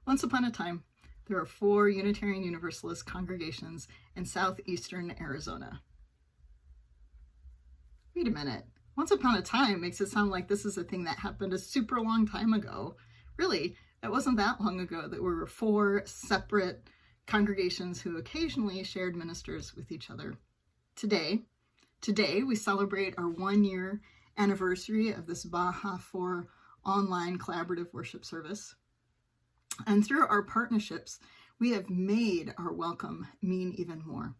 Once upon a time, there were 4 Unitarian Universalist congregations in southeastern Arizona. Wait a minute. Once upon a time makes it sound like this is a thing that happened a super long time ago. Really, it wasn't that long ago that there were 4 separate congregations who occasionally shared ministers with each other. Today we celebrate our 1-year anniversary of this Baja 4 online collaborative worship service. And through our partnerships, we have made our welcome mean even more.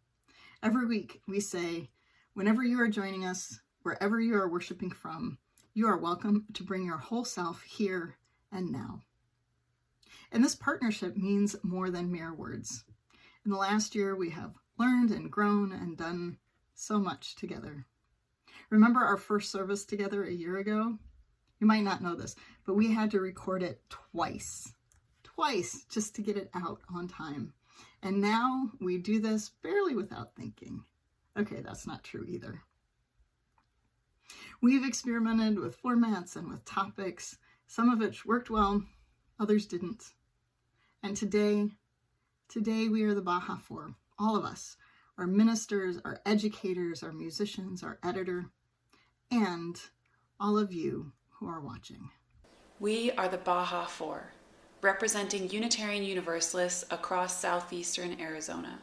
Every week we say, whenever you are joining us, wherever you are worshiping from, you are welcome to bring your whole self here and now. And this partnership means more than mere words. In the last year, we have learned and grown and done so much together. Remember our first service together a year ago? You might not know this, but we had to record it twice just to get it out on time. And now we do this barely without thinking. Okay, that's not true either. We've experimented with formats and with topics, some of which worked well, others didn't. And today we are the Baja 4, all of us, our ministers, our educators, our musicians, our editor, and all of you who are watching. We are the Baja 4, representing Unitarian Universalists across southeastern Arizona.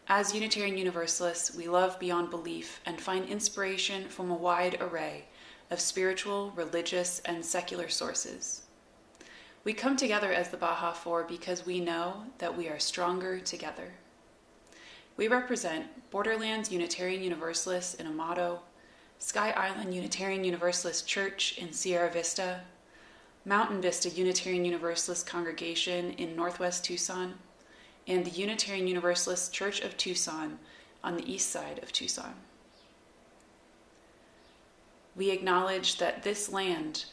As Unitarian Universalists, we love beyond belief and find inspiration from a wide array of spiritual, religious, and secular sources. We come together as the Baja 4 because we know that we are stronger together. We represent Borderlands Unitarian Universalists in Amado, Sky Island Unitarian Universalist Church in Sierra Vista, Mountain Vista Unitarian Universalist Congregation in Northwest Tucson, and the Unitarian Universalist Church of Tucson on the east side of Tucson. We acknowledge that this land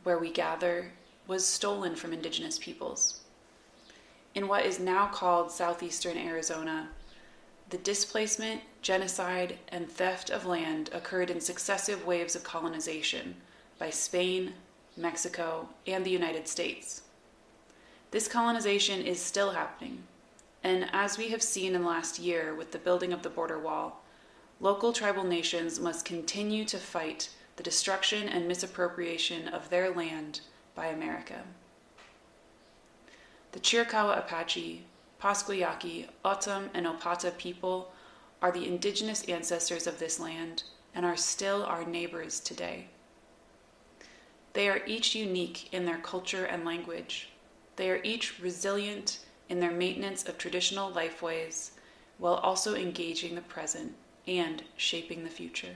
where we gather was stolen from indigenous peoples. In what is now called southeastern Arizona, the displacement, genocide, and theft of land occurred in successive waves of colonization by Spain, Mexico, and the United States. This colonization is still happening, and as we have seen in the last year with the building of the border wall, local tribal nations must continue to fight the destruction and misappropriation of their land by America. The Chiricahua Apache, Pasquayaqui, O'odham, and Opata people are the indigenous ancestors of this land and are still our neighbors today. They are each unique in their culture and language. They are each resilient in their maintenance of traditional lifeways, while also engaging the present and shaping the future.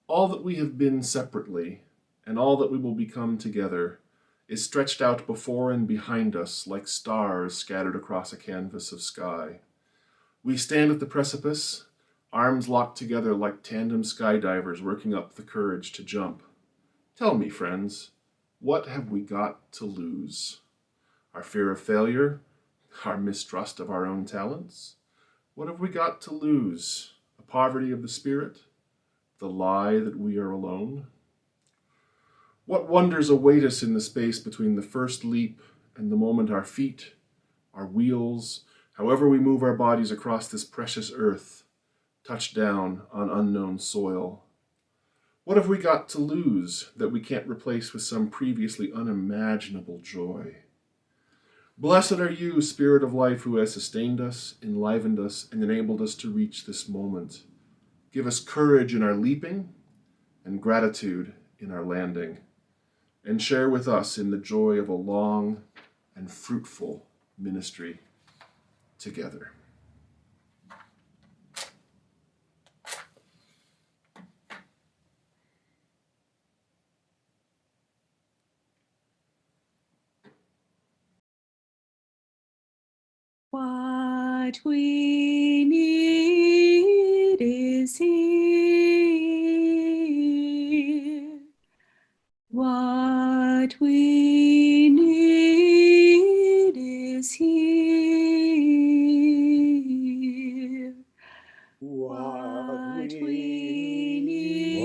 All that we have been separately, and all that we will become together, is stretched out before and behind us like stars scattered across a canvas of sky. We stand at the precipice, arms locked together like tandem skydivers working up the courage to jump. Tell me, friends, what have we got to lose? Our fear of failure? Our mistrust of our own talents? What have we got to lose? A poverty of the spirit? The lie that we are alone? What wonders await us in the space between the first leap and the moment our feet, our wheels, however we move our bodies across this precious earth, touch down on unknown soil? What have we got to lose that we can't replace with some previously unimaginable joy? Blessed are you, Spirit of Life, who has sustained us, enlivened us, and enabled us to reach this moment. Give us courage in our leaping and gratitude in our landing, and share with us in the joy of a long and fruitful ministry together. What we need is here. What we need is here. What we need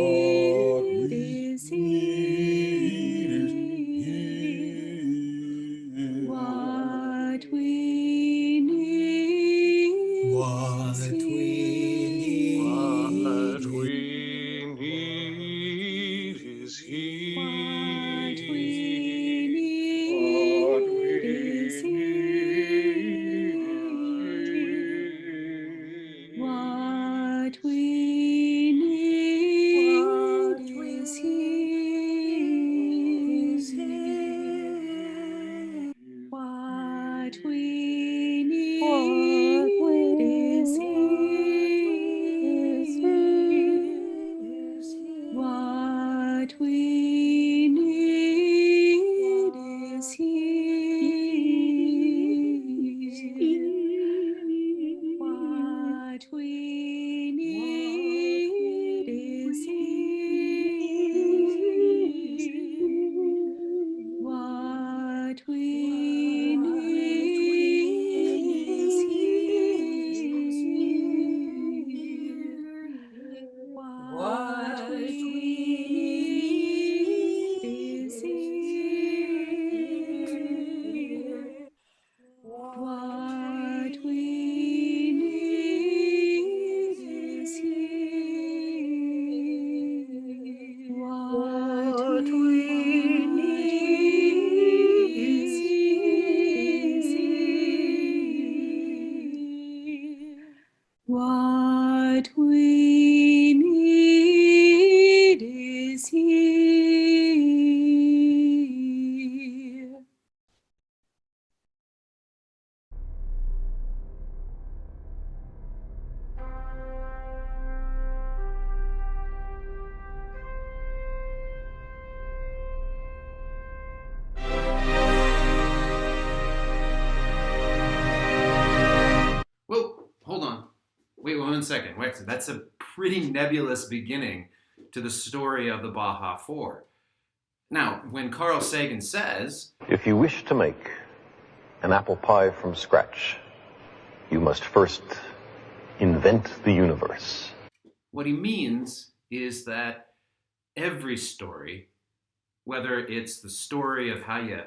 is here. What we need is here. What we need is here. What we need is here. What we need is here. What we need is here. What we need is here. What we need is here. What we need is here. What we need is here. What we need is here. What we need is here. What we need is here. Whoa, hold on. Wait 1 second. Wait, that's a pretty nebulous beginning to the story of the Baja Four. Now, when Carl Sagan says, If you wish to make an apple pie from scratch, you must first invent the universe. what he means is that every story, whether it's the story of how you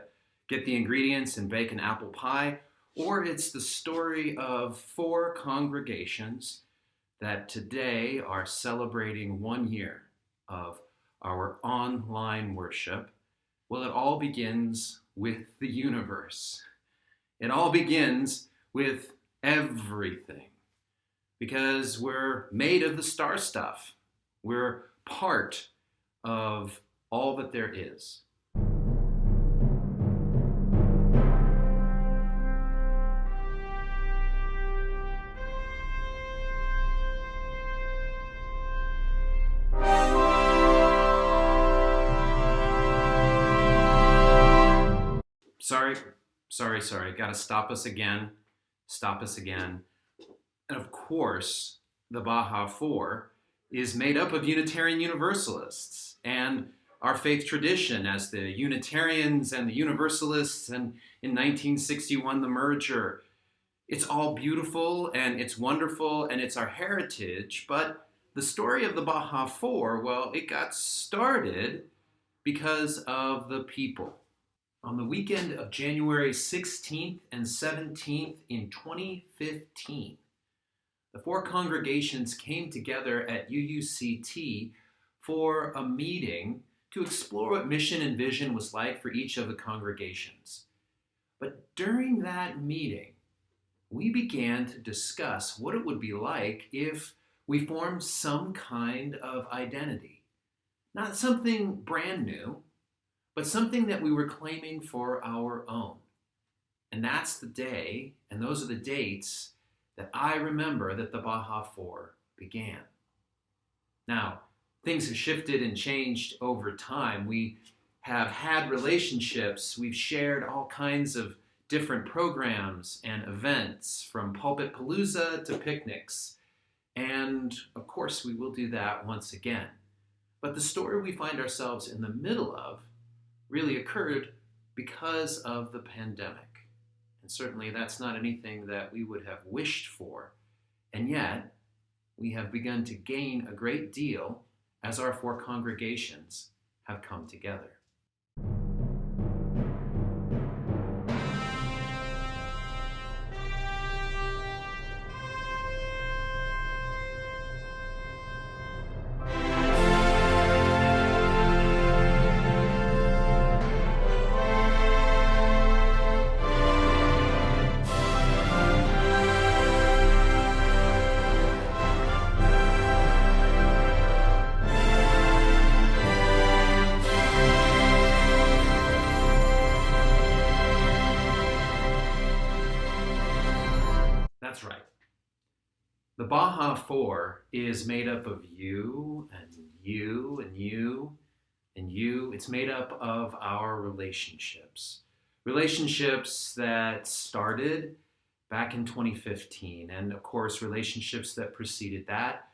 get the ingredients and bake an apple pie, or it's the story of 4 congregations that today are celebrating 1 year of our online worship, well, it all begins with the universe. It all begins with everything, because we're made of the star stuff. We're part of all that there is. Sorry. Gotta stop us again. And of course, the Baja Four is made up of Unitarian Universalists, and our faith tradition as the Unitarians and the Universalists, and in 1961 the merger. It's all beautiful and it's wonderful and it's our heritage, but the story of the Baja Four, well, it got started because of the people. On the weekend of January 16th and 17th in 2015, the four congregations came together at UUCT for a meeting to explore what mission and vision was like for each of the congregations. But during that meeting, we began to discuss what it would be like if we formed some kind of identity. Not something brand new, but something that we were claiming for our own. And that's the day, and those are the dates that I remember that the Baja Four began. Now, things have shifted and changed over time. We have had relationships. We've shared all kinds of different programs and events, from Pulpit Palooza to picnics. And of course, we will do that once again. But the story we find ourselves in the middle of really occurred because of the pandemic. And certainly that's not anything that we would have wished for. And yet, we have begun to gain a great deal as our four congregations have come together. That's right. The Baja Four is made up of you and you and you and you. It's made up of our relationships. Relationships that started back in 2015, and of course, relationships that preceded that.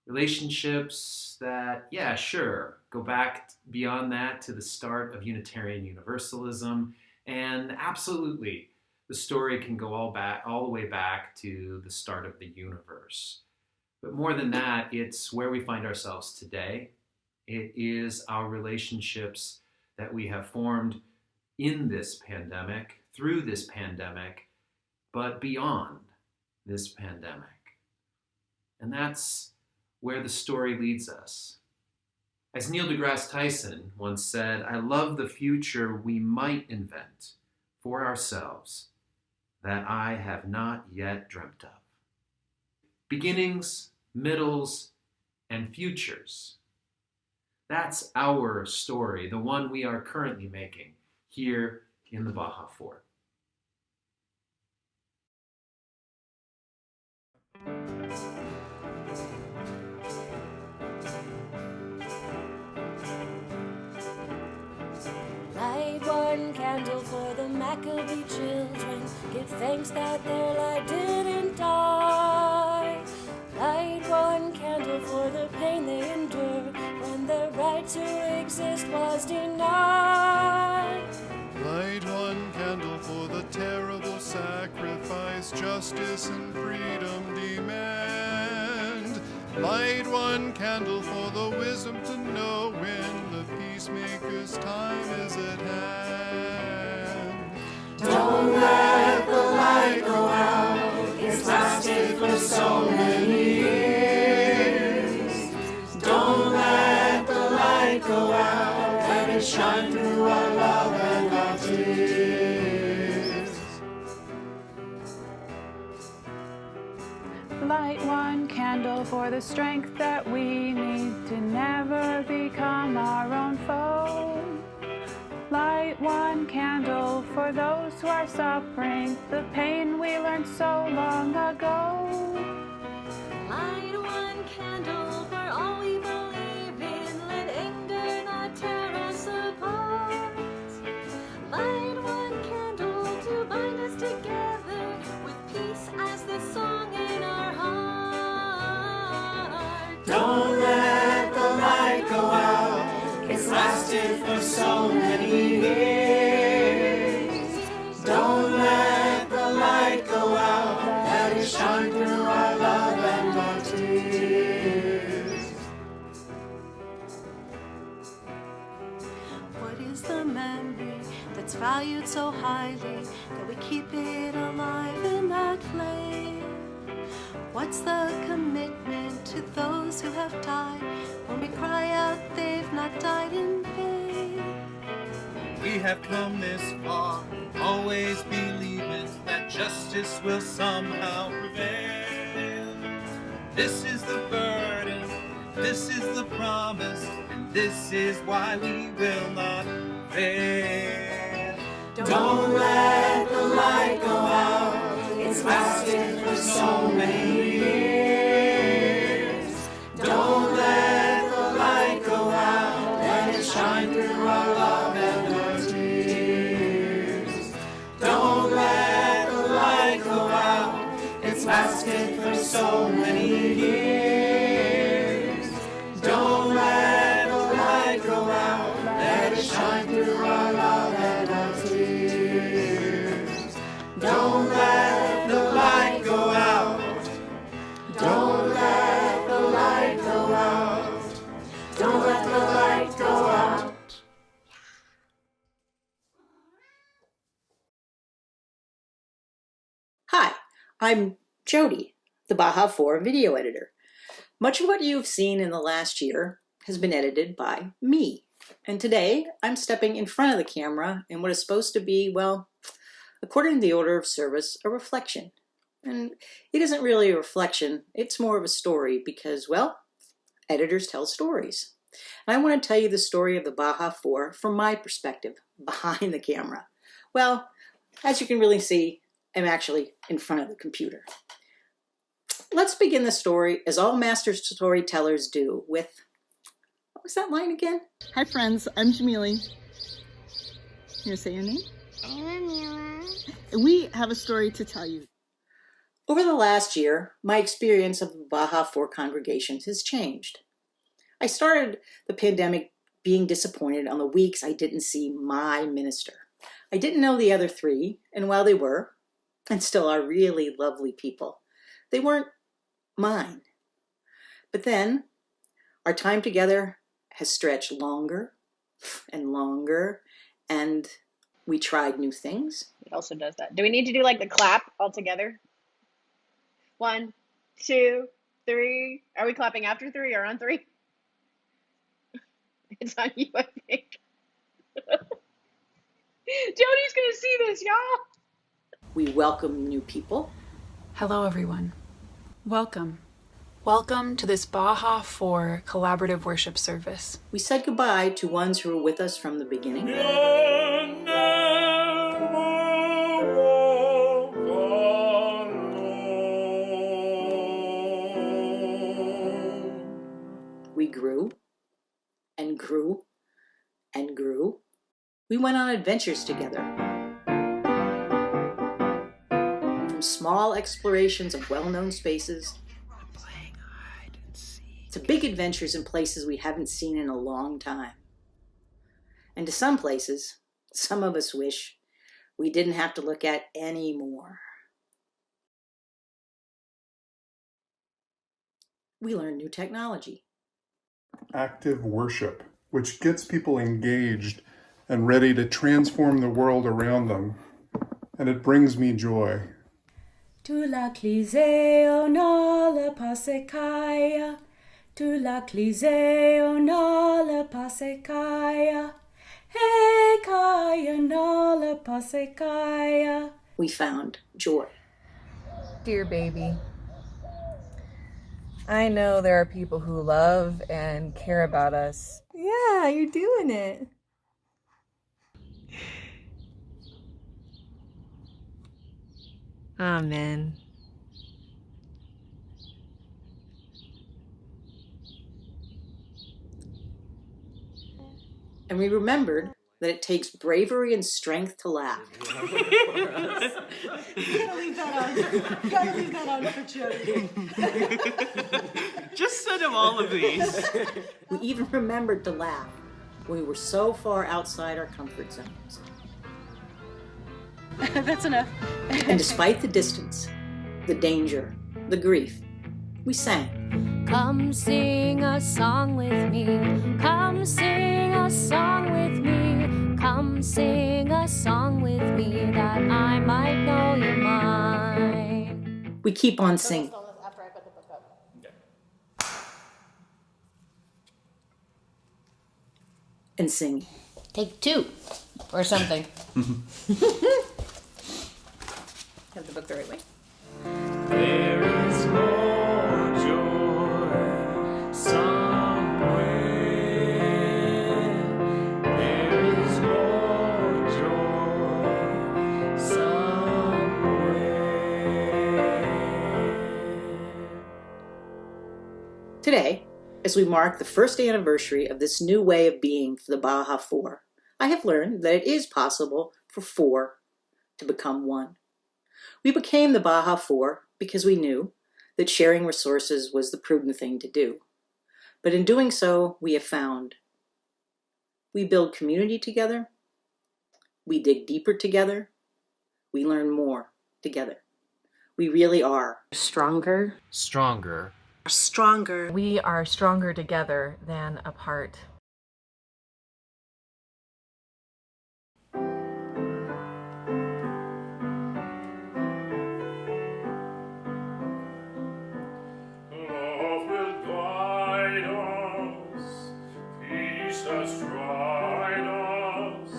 Relationships that, yeah, sure, go back beyond that to the start of Unitarian Universalism, and absolutely, the story can go all the way back to the start of the universe. But more than that, it's where we find ourselves today. It is our relationships that we have formed in this pandemic, through this pandemic, but beyond this pandemic. And that's where the story leads us. As Neil deGrasse Tyson once said, "I love the future we might invent for ourselves that I have not yet dreamt of." Beginnings, middles, and futures. That's our story, the one we are currently making here in the Baja Four. Light one candle for the Maccabee children. Give thanks that their light didn't die. Light one candle for the pain they endured when their right to exist was denied. Light one candle for the terrible sacrifice justice and freedom demand. Light one candle for the wisdom to know when the peacemaker's time is at hand. Don't let the light go out. It's lasted for so many years. Don't let the light go out. Let it shine through our love and our tears. Light one candle for the strength that we need to never become our own foe. Light one candle for those who are suffering the pain we learned so long ago. Light one candle for all we believe in. Let anger not tear us apart. Light one candle lasted for so many years. Don't let the light go out, let it shine through our love and our tears. What is the memory that's valued so highly that we keep it alive in that flame? What's the commitment to those who have died when we cry out they've not died in vain? We have come this far, always believing that justice will somehow prevail. This is the burden, this is the promise, and this is why we will not fail. Don't let the light go out, it's lasted for so many years. Don't let the light go out, let it shine through our love and our tears. Don't let the light go out, it's lasted for so many years. Don't let the light go out, let it shine through our love and our tears. Don't let the light go out. Don't let the light go out. Don't let the light go out. Hi, I'm Jody, the Baja 4 video editor. Much of what you've seen in the last year has been edited by me. And today, I'm stepping in front of the camera in what is supposed to be, well, according to the order of service, a reflection. And it isn't really a reflection, it's more of a story because, well, editors tell stories. And I want to tell you the story of the Baja 4 from my perspective, behind the camera. Well, as you can really see, I'm actually in front of the computer. Let's begin the story, as all master storytellers do, with, what was that line again? Hi friends, I'm Jamili. You gonna say your name? I'm Amila. We have a story to tell you. Over the last year, my experience of the Baja 4 congregations has changed. I started the pandemic being disappointed on the weeks I didn't see my minister. I didn't know the other three, and while they were, and still are really lovely people, they weren't mine. But then, our time together has stretched longer and longer, and we tried new things. It also does that. Do we need to do like the clap all together? 1, 2, 3. Are we clapping after 3 or on 3? It's on you, I think. Jody's gonna see this, y'all. We welcome new people. Hello, everyone. Welcome. Welcome to this Baja 4 collaborative worship service. We said goodbye to ones who were with us from the beginning. We grew and grew and grew. We went on adventures together. From small explorations of well-known spaces to big adventures in places we haven't seen in a long time. And to some places, some of us wish we didn't have to look at anymore. We learned new technology. Active worship, which gets people engaged and ready to transform the world around them. And it brings me joy. Tu la cliseo na la pasekaya. Tu la cliseo na la pasekaya. Hey kaya na la pasekaya. We found joy. Dear baby, I know there are people who love and care about us. Yeah, you're doing it. Amen. And we remembered that it takes bravery and strength to laugh. You gotta leave that on for Jody. Just send him all of these. We even remembered to laugh We were so far outside our comfort zones. That's enough. And despite the distance, the danger, the grief, we sang. Come sing a song with me. Come sing a song with me. Come sing a song with me that I might know you're mine. We keep on singing. And singing. Take two or something. Have the book the right way. There is more joy somewhere. There is more joy somewhere. Today, as we mark the first anniversary of this new way of being for the Baja Four, I have learned that it is possible for four to become one. We became the Baja Four because we knew that sharing resources was the prudent thing to do. But in doing so, we have found we build community together, we dig deeper together, we learn more together. We really are Stronger. Stronger. Stronger. We are stronger together than apart. Love will guide us, peace has tried us,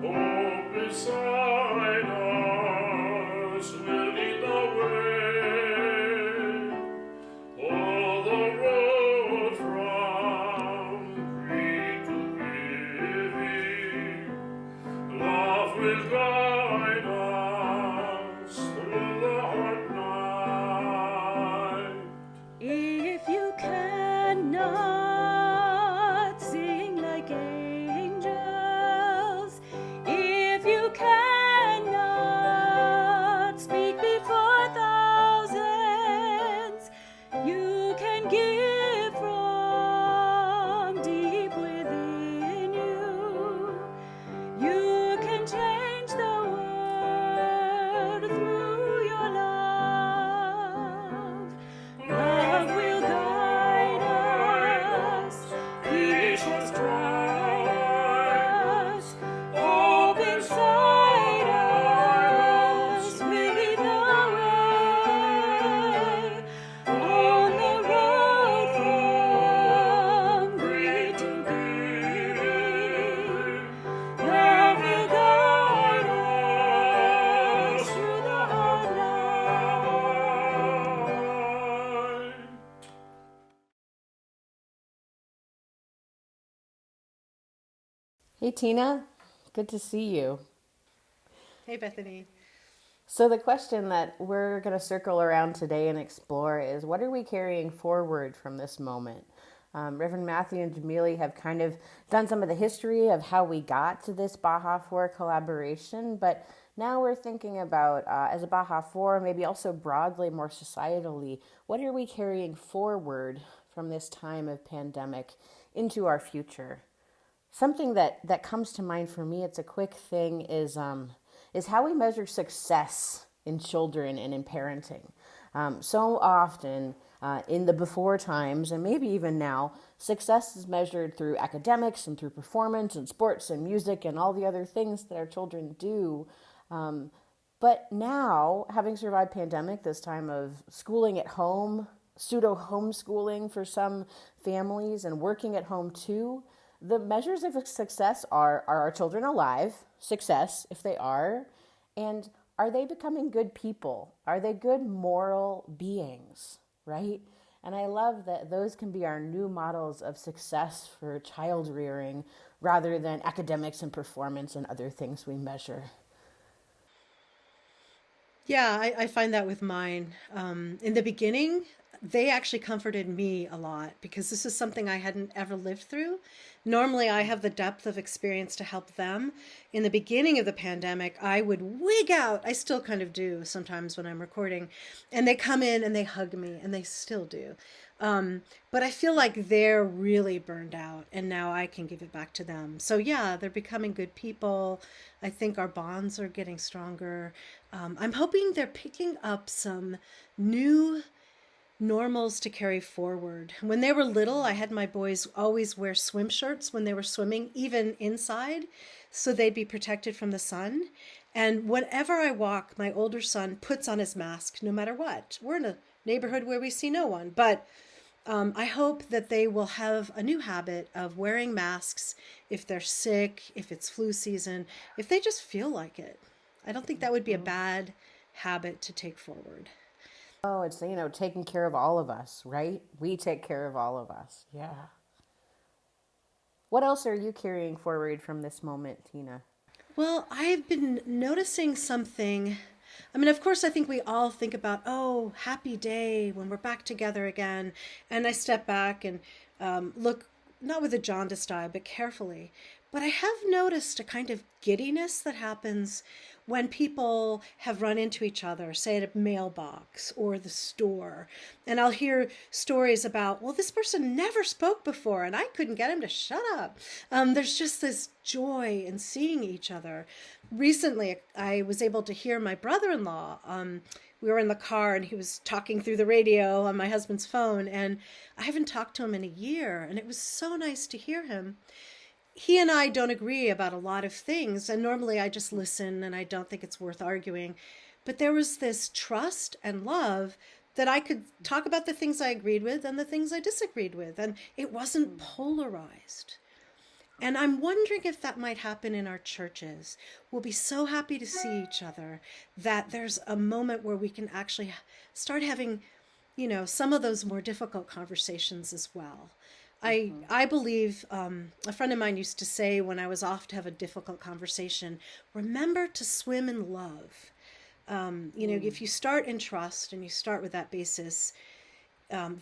hope beside us will lead the way. All the road from creed to giving, love will guide us through the hard night. If you cannot sing like angels, if you cannot speak before thousands, you can give from deep within you. You can change the world through your love. Love will guide us, peace will stride us, hope inside us will lead the way. On the road from greed to giving, love will guide us through the hard night. Hey Tina, good to see you. Hey, Bethany. So the question that we're going to circle around today and explore is, what are we carrying forward from this moment? Reverend Matthew and Jamili have kind of done some of the history of how we got to this Baja Four collaboration, but now we're thinking about, as a Baja Four, maybe also broadly, more societally, what are we carrying forward from this time of pandemic into our future? Something that comes to mind for me, it's a quick thing, is how we measure success in children and in parenting. So often in the before times, and maybe even now, success is measured through academics and through performance and sports and music and all the other things that our children do. But now, having survived pandemic, this time of schooling at home, pseudo homeschooling for some families, and working at home too, the measures of success are our children alive? Success, if they are. And are they becoming good people? Are they good moral beings, right? And I love that those can be our new models of success for child rearing rather than academics and performance and other things we measure. Yeah, I find that with mine. In the beginning, they actually comforted me a lot because this is something I hadn't ever lived through. Normally, I have the depth of experience to help them. In the beginning of the pandemic, I would wig out. I still kind of do sometimes when I'm recording. And they come in and they hug me, and they still do. But I feel like they're really burned out, and now I can give it back to them. So yeah, they're becoming good people. I think our bonds are getting stronger. I'm hoping they're picking up some new normals to carry forward. When they were little, I had my boys always wear swim shirts when they were swimming, even inside, so they'd be protected from the sun. And whenever I walk, my older son puts on his mask no matter what. We're in a neighborhood where we see no one, but I hope that they will have a new habit of wearing masks if they're sick, if it's flu season, if they just feel like it. I don't think that would be a bad habit to take forward. Oh, it's, taking care of all of us, right? We take care of all of us. Yeah. What else are you carrying forward from this moment, Tina? Well, I've been noticing something. I mean, of course, I think we all think about, oh, happy day when we're back together again. And I step back and look, not with a jaundiced eye, but carefully. But I have noticed a kind of giddiness that happens when people have run into each other, say at a mailbox or the store. And I'll hear stories about, well, this person never spoke before and I couldn't get him to shut up. There's just this joy in seeing each other. Recently, I was able to hear my brother-in-law. We were in the car and he was talking through the radio on my husband's phone, and I haven't talked to him in a year, and it was so nice to hear him. He and I don't agree about a lot of things, and normally I just listen and I don't think it's worth arguing. But there was this trust and love that I could talk about the things I agreed with and the things I disagreed with, and it wasn't polarized. And I'm wondering if that might happen in our churches. We'll be so happy to see each other that there's a moment where we can actually start having, some of those more difficult conversations as well. I believe, a friend of mine used to say when I was off to have a difficult conversation, remember to swim in love. If you start in trust and you start with that basis,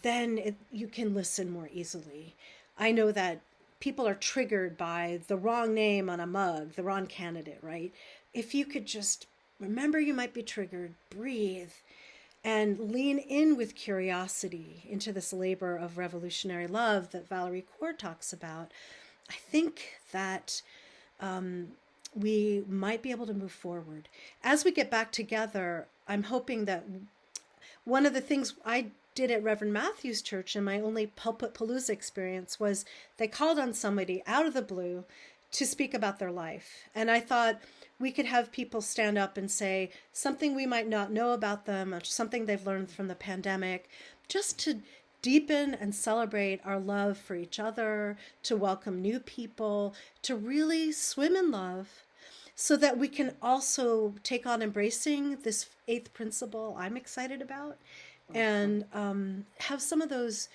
then you can listen more easily. I know that people are triggered by the wrong name on a mug, the wrong candidate, right? If you could just remember you might be triggered, breathe, and lean in with curiosity into this labor of revolutionary love that Valerie Kaur talks about, I think that we might be able to move forward. As we get back together, I'm hoping that one of the things I did at Reverend Matthew's church in my only Pulpit Palooza experience was they called on somebody out of the blue to speak about their life. And I thought we could have people stand up and say something we might not know about them or something they've learned from the pandemic, just to deepen and celebrate our love for each other, to welcome new people, to really swim in love, so that we can also take on embracing this eighth principle I'm excited about, and have some of those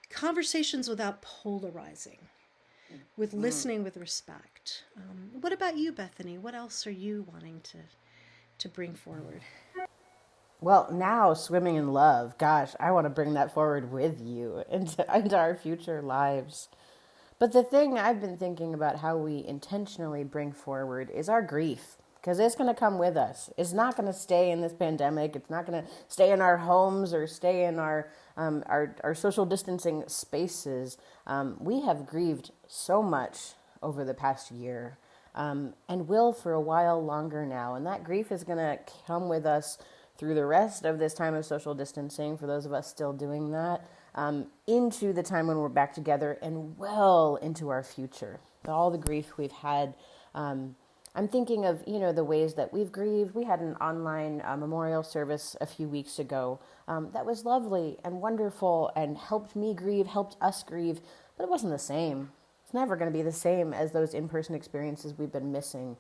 conversations without polarizing, with listening with respect. What about you, Bethany? What else are you wanting to bring forward? Well, now swimming in love, gosh, I want to bring that forward with you into our future lives. But the thing I've been thinking about how we intentionally bring forward is our grief, because it's going to come with us. It's not going to stay in this pandemic. It's not going to stay in our homes or stay in our social distancing spaces. We have grieved so much over the past year, and will for a while longer now. And that grief is going to come with us through the rest of this time of social distancing, for those of us still doing that, into the time when we're back together and well into our future. All the grief we've had. I'm thinking of, the ways that we've grieved. We had an online memorial service a few weeks ago that was lovely and wonderful and helped me grieve, helped us grieve, but it wasn't the same. It's never going to be the same as those in-person experiences we've been missing.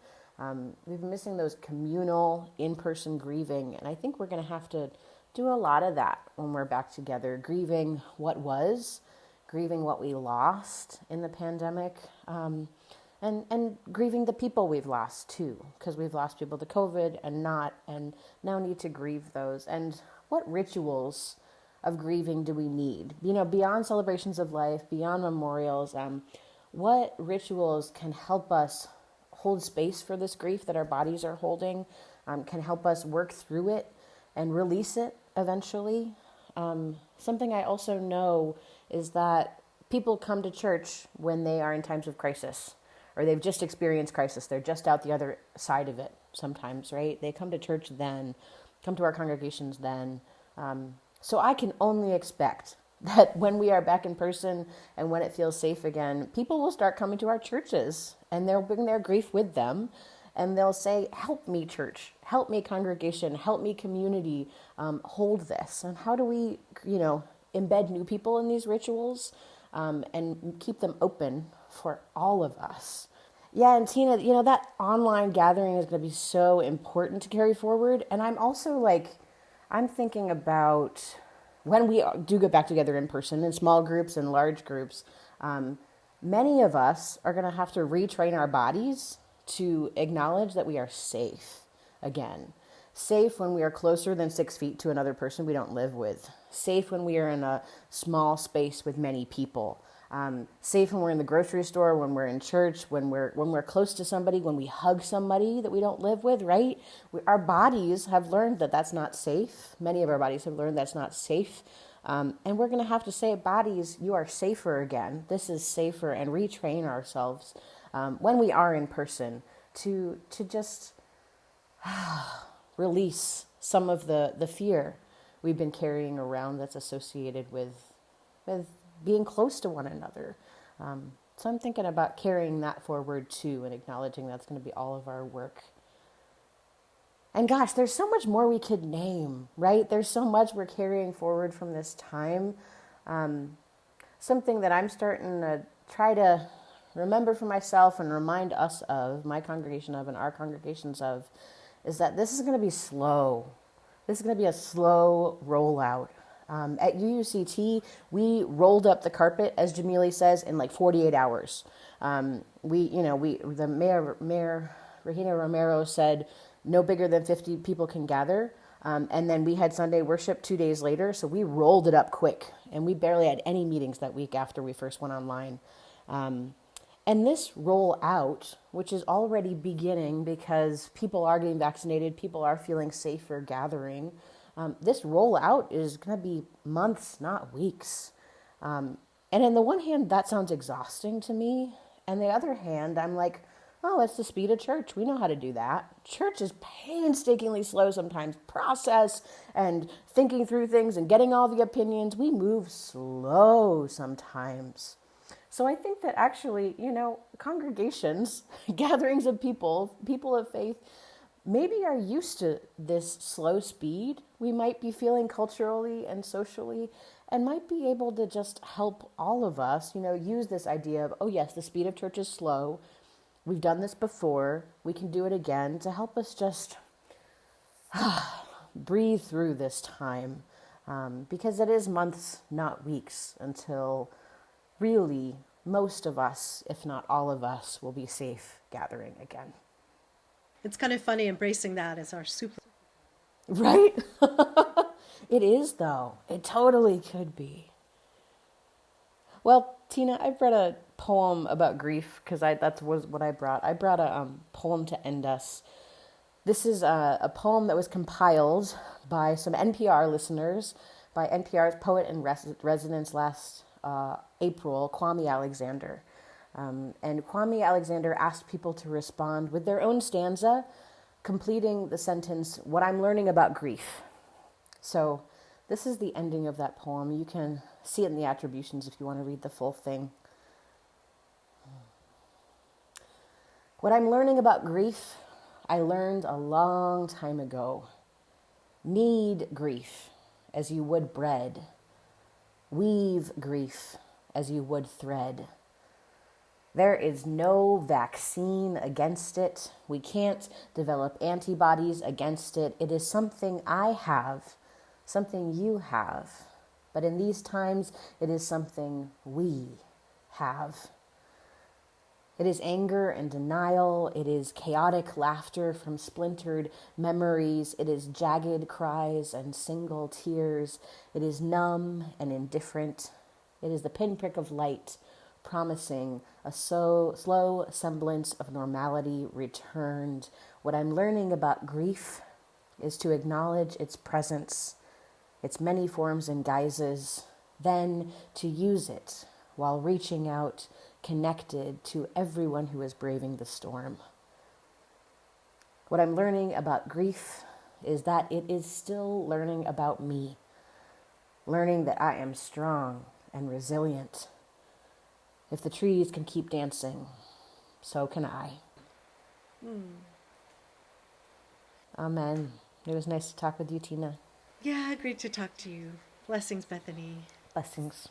We've been missing those communal, in-person grieving, and I think we're going to have to do a lot of that when we're back together, grieving what was, grieving what we lost in the pandemic, and grieving the people we've lost too, because we've lost people to COVID and now need to grieve those. And what rituals of grieving do we need? Beyond celebrations of life, beyond memorials, what rituals can help us hold space for this grief that our bodies are holding, can help us work through it and release it eventually? something I also know is that people come to church when they are in times of crisis, or they've just experienced crisis. They're just out the other side of it sometimes, right? They come to church then, come to our congregations then. So I can only expect that when we are back in person and when it feels safe again, people will start coming to our churches and they'll bring their grief with them. And they'll say, help me, church, help me, congregation, help me, community, hold this. And how do we, embed new people in these rituals and keep them open for all of us? Yeah, and Tina, that online gathering is going to be so important to carry forward. And I'm also I'm thinking about when we do get back together in person, in small groups and large groups, many of us are going to have to retrain our bodies to acknowledge that we are safe again. Safe when we are closer than 6 feet to another person we don't live with. Safe when we are in a small space with many people. Safe when we're in the grocery store, when we're in church, when we're close to somebody, when we hug somebody that we don't live with, right? Our bodies have learned that that's not safe. Many of our bodies have learned that's not safe. And we're going to have to say, bodies, you are safer again. This is safer, and retrain ourselves when we are in person to just release some of the fear we've been carrying around that's associated with being close to one another. So I'm thinking about carrying that forward too, and acknowledging that's going to be all of our work. And gosh, there's so much more we could name, right? There's so much we're carrying forward from this time. Something that I'm starting to try to remember for myself and remind us of, my congregation of, and our congregations of, is that this is going to be slow. This is going to be a slow rollout. At UUCT, we rolled up the carpet, as Jamili says, in 48 hours. The Mayor Regina Romero said no bigger than 50 people can gather. And then we had Sunday worship 2 days later, so we rolled it up quick. And we barely had any meetings that week after we first went online. And this rollout, which is already beginning because people are getting vaccinated, people are feeling safer gathering, this rollout is going to be months, not weeks. And on the one hand, that sounds exhausting to me. And the other hand, I'm like, oh, it's the speed of church. We know how to do that. Church is painstakingly slow sometimes. Process and thinking through things and getting all the opinions. We move slow sometimes. So I think that actually, congregations, gatherings of people of faith, maybe are used to this slow speed we might be feeling culturally and socially, and might be able to just help all of us, use this idea of, oh yes, the speed of church is slow. We've done this before. We can do it again, to help us just breathe through this time. Because it is months, not weeks, until really most of us, if not all of us, will be safe gathering again. It's kind of funny embracing that as our super. Right? It is, though. It totally could be. Well, Tina, I brought a poem about grief because that was what I brought. I brought a poem to end us. This is a poem that was compiled by some NPR listeners, by NPR's poet in residence last April, Kwame Alexander. And Kwame Alexander asked people to respond with their own stanza, completing the sentence, "What I'm learning about grief." So this is the ending of that poem. You can see it in the attributions if you want to read the full thing. What I'm learning about grief, I learned a long time ago. Knead grief as you would bread. Weave grief as you would thread. There is no vaccine against it. We can't develop antibodies against it. It is something I have, something you have. But in these times, it is something we have. It is anger and denial. It is chaotic laughter from splintered memories. It is jagged cries and single tears. It is numb and indifferent. It is the pinprick of light, promising a slow semblance of normality returned. What I'm learning about grief is to acknowledge its presence its many forms and guises, then to use it while reaching out, connected to everyone who is braving the storm. What I'm learning about grief is that it is still learning about me, learning that I am strong and resilient. If the trees can keep dancing, so can I. Amen. It was nice to talk with you, Tina. Yeah, great to talk to you. Blessings, Bethany. Blessings.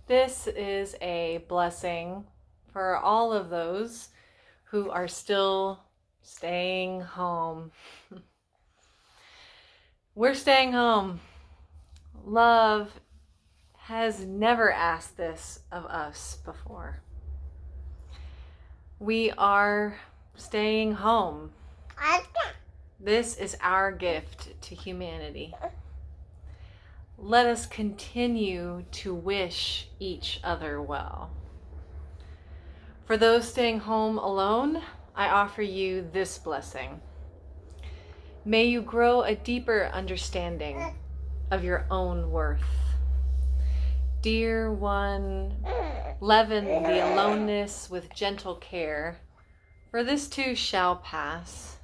This is a blessing for all of those who are still staying home. We're staying home. Love has never asked this of us before. We are staying home. This is our gift to humanity. Let us continue to wish each other well. For those staying home alone, I offer you this blessing. May you grow a deeper understanding of your own worth. Dear one, leaven the aloneness with gentle care, for this too shall pass.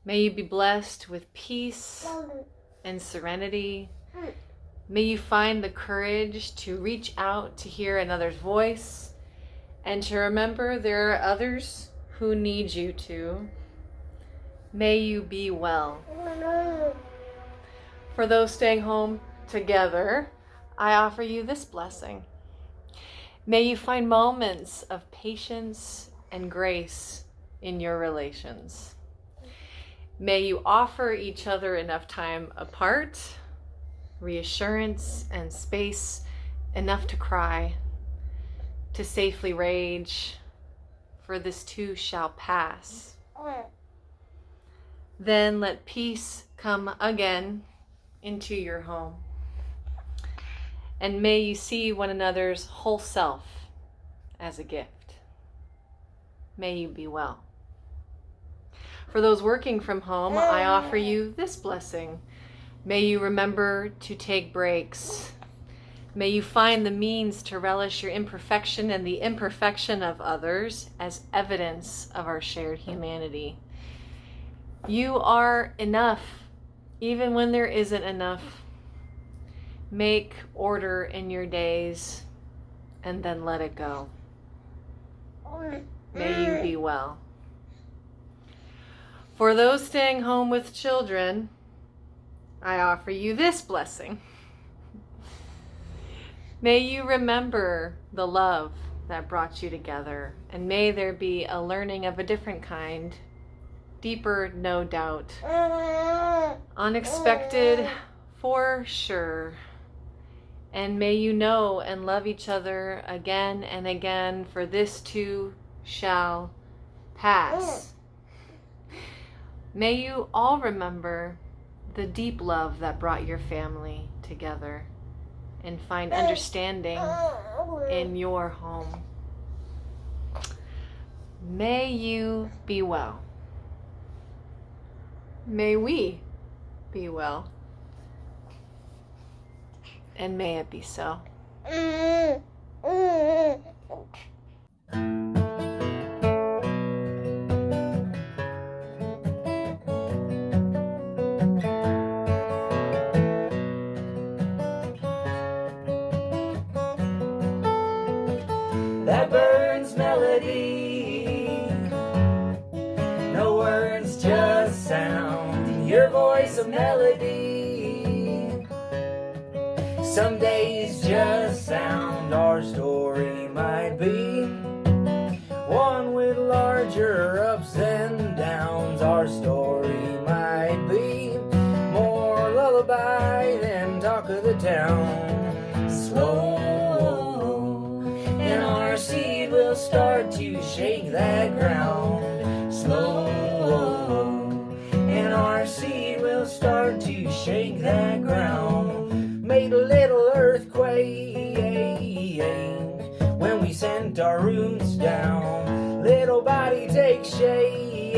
May you be blessed with peace and serenity. May you find the courage to reach out to hear another's voice and to remember there are others who need you too. May you be well. For those staying home together, I offer you this blessing. May you find moments of patience and grace in your relations. May you offer each other enough time apart, reassurance and space enough to cry, to safely rage, for this too shall pass. Then let peace come again into your home. And may you see one another's whole self as a gift. May you be well. For those working from home, I offer you this blessing. May you remember to take breaks. May you find the means to relish your imperfection and the imperfection of others as evidence of our shared humanity. You are enough, even when there isn't enough. Make order in your days and then let it go. May you be well. For those staying home with children, I offer you this blessing. May you remember the love that brought you together, and may there be a learning of a different kind, deeper, no doubt, unexpected for sure. And may you know and love each other again and again, for this too shall pass. May you all remember the deep love that brought your family together and find understanding in your home. May you be well. May we be well. And may it be so. That bird's melody Some days just sound, our story might be one with larger ups and downs. Our story might be more lullaby than talk of the town. Slow, and our seed will start to shake that ground. Slow, and our seed will start to shake that ground. Made a little earthquake when we sent our roots down. Little body take shape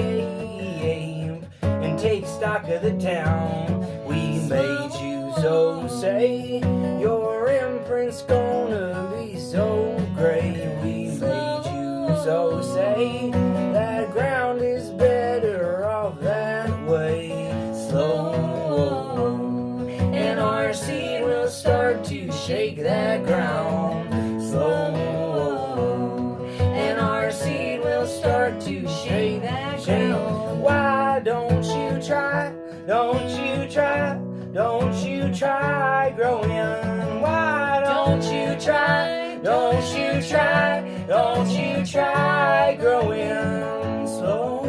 and take stock of the town. We made you so say your imprint's gonna be so great. We made you so say that ground is better off that way. Slow, and our seed will start to shake that ground. Slow, and our seed will start to shake that ground. Why don't you try? Don't you try? Don't you try growing? Why don't you try? Don't you try? Don't you try growing? Slow,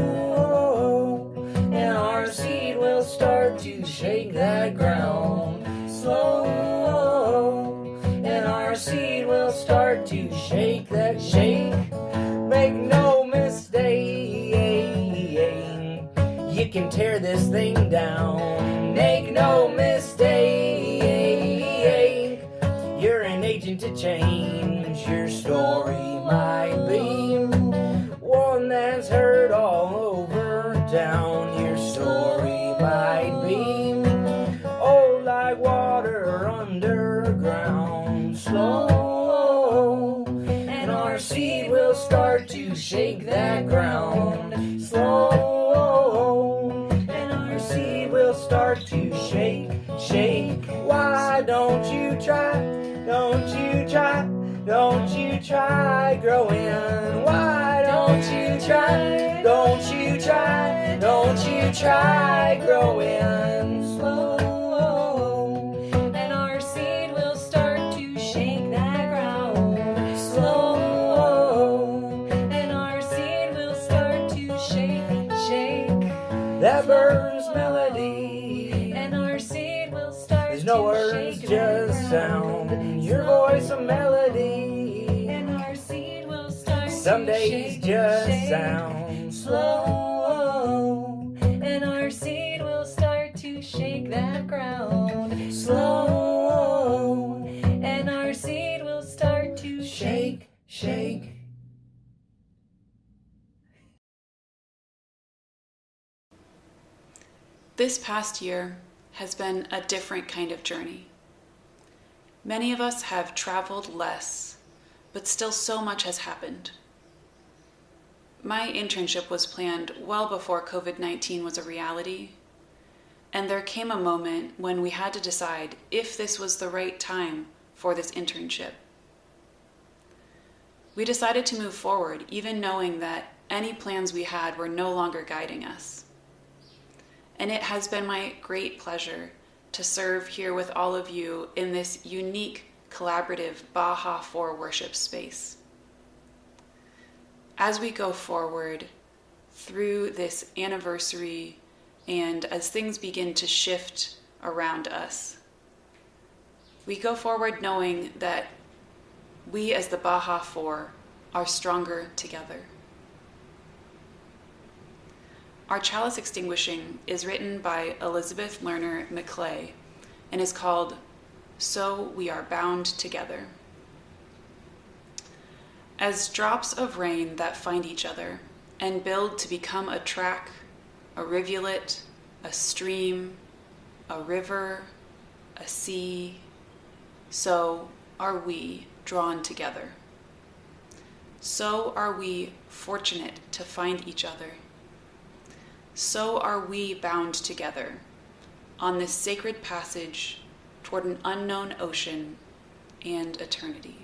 and our seed will start to shake that ground. Slow, and our seed will start to shake that shake. Make no mistake, you can tear this thing down. Make no mistake, you're an agent to change. Your story might be one that's heard all over town. Your story might be old like water underground. Slow, and our seed will start to shake that ground. Slow, and our seed will start to shake. Why don't you try? Don't you try? Don't you try growing? Why don't you try? Don't you try? Don't you try growing? Slow, and our seed will start to shake that ground. Slow, and our seed will start to shake that bird's melody. And our seed will start. There's no words, just sound. Your voice a melody. And our seed will start. Some days just sound. Slow, and our seed will start to shake that ground. Slow, and our seed will start to shake. This past year has been a different kind of journey. Many of us have traveled less, but still so much has happened. My internship was planned well before COVID-19 was a reality, and there came a moment when we had to decide if this was the right time for this internship. We decided to move forward, even knowing that any plans we had were no longer guiding us. And it has been my great pleasure to serve here with all of you in this unique, collaborative Baja 4 worship space. As we go forward through this anniversary and as things begin to shift around us, we go forward knowing that we as the Baja 4 are stronger together. Our chalice extinguishing is written by Elizabeth Lerner McClay and is called So We Are Bound Together. As drops of rain that find each other and build to become a track, a rivulet, a stream, a river, a sea, so are we drawn together. So are we fortunate to find each other. So are we bound together on this sacred passage toward an unknown ocean and eternity.